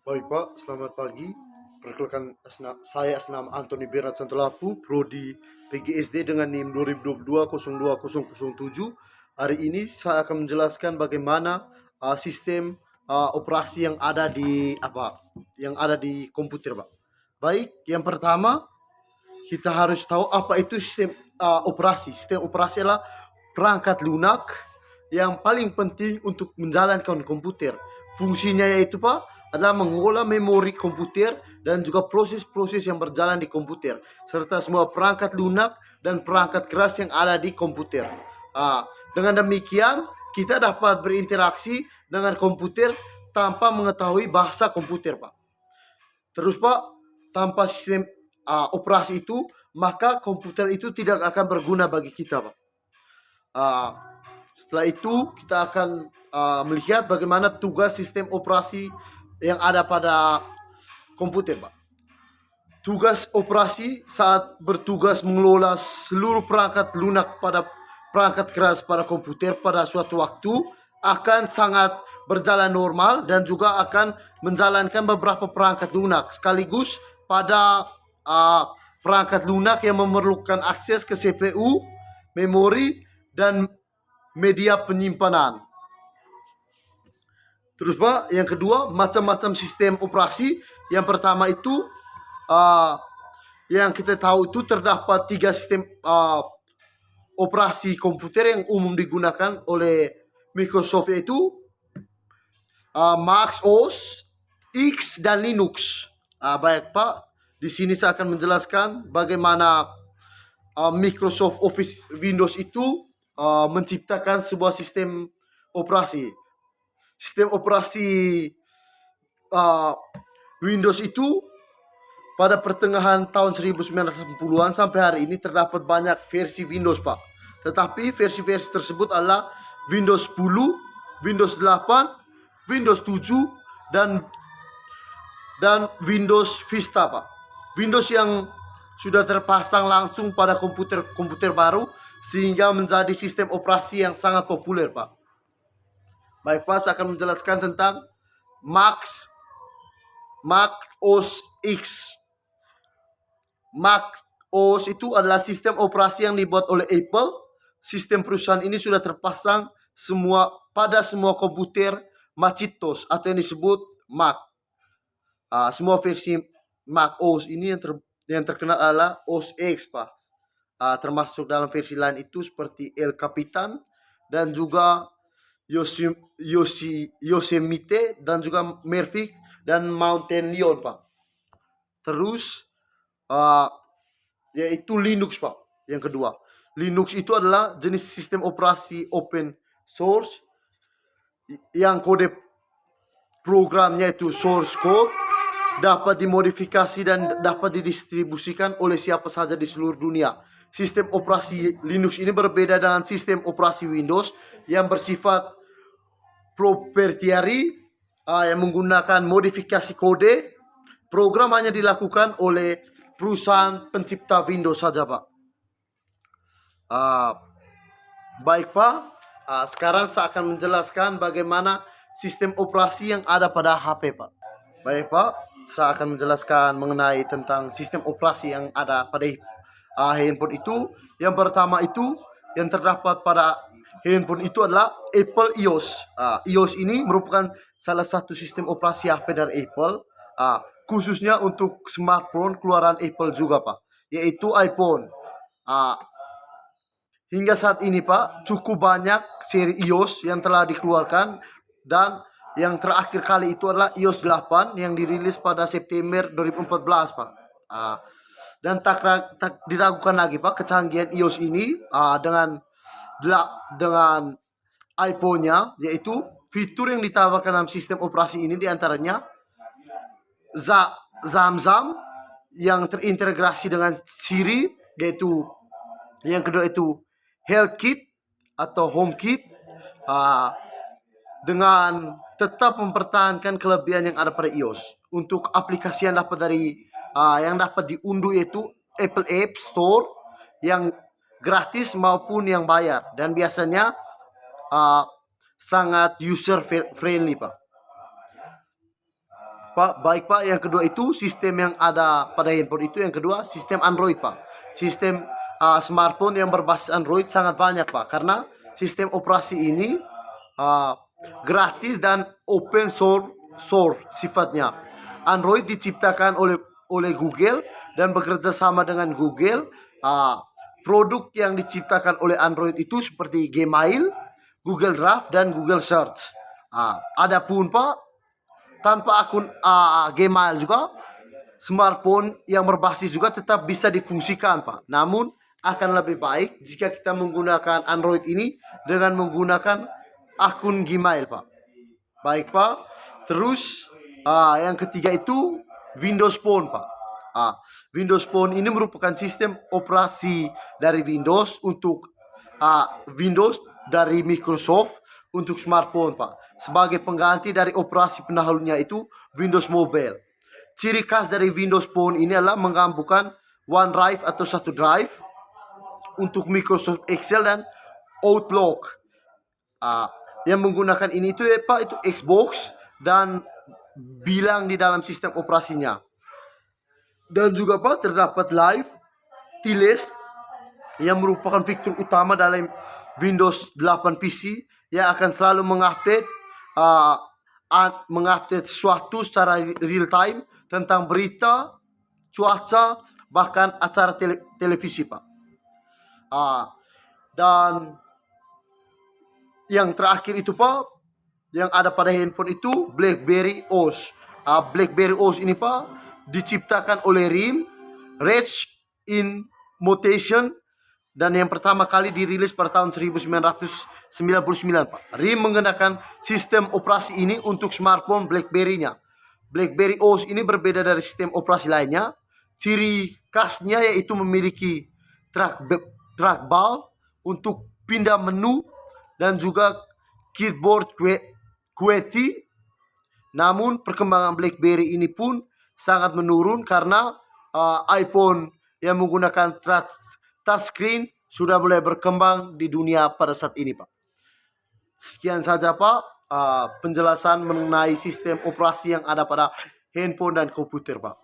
Baik Pak, selamat pagi. Perkenalkan saya Asnam Antoni Berat Santolapu, Prodi PGSD dengan NIM 2022-02007. Hari ini saya akan menjelaskan bagaimana sistem operasi yang ada di komputer, Pak. Baik, yang pertama kita harus tahu apa itu sistem operasi. Sistem operasi adalah perangkat lunak yang paling penting untuk menjalankan komputer. Fungsinya yaitu Pak adalah mengolah memori komputer dan juga proses-proses yang berjalan di komputer serta semua perangkat lunak dan perangkat keras yang ada di komputer. Dengan demikian kita dapat berinteraksi dengan komputer tanpa mengetahui bahasa komputer, Pak. Terus Pak, tanpa sistem operasi itu, maka komputer itu tidak akan berguna bagi kita, Pak. Ah, Setelah itu kita akan melihat bagaimana tugas sistem operasi yang ada pada komputer, Pak. Tugas operasi saat bertugas mengelola seluruh perangkat lunak pada perangkat keras pada komputer pada suatu waktu akan sangat berjalan normal dan juga akan menjalankan beberapa perangkat lunak sekaligus pada perangkat lunak yang memerlukan akses ke CPU, memori, dan media penyimpanan. Terus Pak, yang kedua macam-macam sistem operasi. Yang pertama itu uh, yang kita tahu itu terdapat tiga sistem operasi komputer yang umum digunakan oleh Microsoft, yaitu Mac OS, X, dan Linux. Baik Pak, di sini saya akan menjelaskan bagaimana Microsoft Office Windows itu menciptakan sebuah sistem operasi. Sistem operasi uh, Windows itu pada pertengahan tahun 1980-an sampai hari ini terdapat banyak versi Windows, Pak. Tetapi versi-versi tersebut adalah Windows 10, Windows 8, Windows 7, dan Windows Vista, Pak. Windows yang sudah terpasang langsung pada komputer baru sehingga menjadi sistem operasi yang sangat populer, Pak. Baik, Pak, saya akan menjelaskan tentang Mac Mac OS X. Mac OS itu adalah sistem operasi yang dibuat oleh Apple. Sistem perusahaan ini sudah terpasang pada semua komputer Macintosh atau yang disebut Mac. Semua versi Mac OS ini yang terkenal adalah OS X, Pak. Termasuk dalam versi lain itu seperti El Capitan dan juga Yosemite dan juga Mavic dan Mountain Lion, Pak. Terus yaitu Linux, Pak. Yang kedua, Linux itu adalah jenis sistem operasi open source yang kode programnya itu source code, dapat dimodifikasi dan dapat didistribusikan oleh siapa saja di seluruh dunia. Sistem operasi Linux ini berbeda dengan sistem operasi Windows yang bersifat proprietary, yang menggunakan modifikasi kode. Program hanya dilakukan oleh perusahaan pencipta Windows saja, Pak. Baik Pak, sekarang saya akan menjelaskan bagaimana sistem operasi yang ada pada HP, Pak. Baik Pak, saya akan menjelaskan mengenai tentang sistem operasi yang ada pada handphone itu. Yang pertama itu yang terdapat pada handphone itu adalah Apple iOS. iOS ini merupakan salah satu sistem operasi HP dari Apple, khususnya untuk smartphone keluaran Apple juga, Pak, yaitu iPhone. Hingga saat ini, Pak, cukup banyak seri iOS yang telah dikeluarkan, dan yang terakhir kali itu adalah iOS 8 yang dirilis pada September 2014, Pak. Dan tak diragukan lagi, Pak, kecanggihan iOS ini dengan iPhone-nya, yaitu fitur yang ditawarkan dalam sistem operasi ini diantaranya Zamzam yang terintegrasi dengan Siri, yaitu yang kedua itu HealthKit atau HomeKit, dengan tetap mempertahankan kelebihan yang ada pada iOS. Untuk aplikasi yang dapat diunduh yaitu Apple App Store yang gratis maupun yang bayar, dan biasanya sangat user friendly, Pak. Pak, baik Pak. Yang kedua itu sistem yang ada pada handphone itu. Yang kedua sistem Android Pak. Sistem smartphone yang berbasis Android sangat banyak Pak. Karena sistem operasi ini uh, gratis dan open source sifatnya. Android diciptakan oleh Google dan bekerja sama dengan Google. Produk yang diciptakan oleh Android itu seperti Gmail, Google Drive, dan Google Search. Adapun Pak, tanpa akun Gmail juga smartphone yang berbasis juga tetap bisa difungsikan Pak. Namun akan lebih baik jika kita menggunakan Android ini dengan menggunakan akun Gmail Pak. Baik Pak. Terus yang ketiga itu Windows Phone Pak. Windows Phone ini merupakan sistem operasi dari Windows untuk Windows dari Microsoft untuk smartphone Pak. Sebagai pengganti dari operasi pendahulunya itu Windows Mobile. Ciri khas dari Windows Phone ini adalah menggabungkan OneDrive atau satu drive untuk Microsoft Excel dan Outlook. Yang menggunakan ini itu Pak, itu Xbox dan bilang di dalam sistem operasinya. Dan juga Pak, terdapat live T-List yang merupakan fitur utama dalam Windows 8 PC yang akan selalu mengupdate sesuatu secara real time tentang berita, cuaca, bahkan acara televisi Pak. Dan yang terakhir itu Pak, yang ada pada handphone itu BlackBerry OS. BlackBerry OS ini Pak diciptakan oleh RIM, Rage in Mutation, dan yang pertama kali dirilis pada tahun 1999 Pak. RIM menggunakan sistem operasi ini untuk smartphone BlackBerry-nya. BlackBerry OS ini berbeda dari sistem operasi lainnya. Ciri khasnya yaitu memiliki trackball untuk pindah menu dan juga keyboard QWERTY. Namun perkembangan BlackBerry ini pun sangat menurun karena iPhone yang menggunakan touchscreen sudah mulai berkembang di dunia pada saat ini Pak. Sekian saja Pak penjelasan mengenai sistem operasi yang ada pada handphone dan komputer Pak.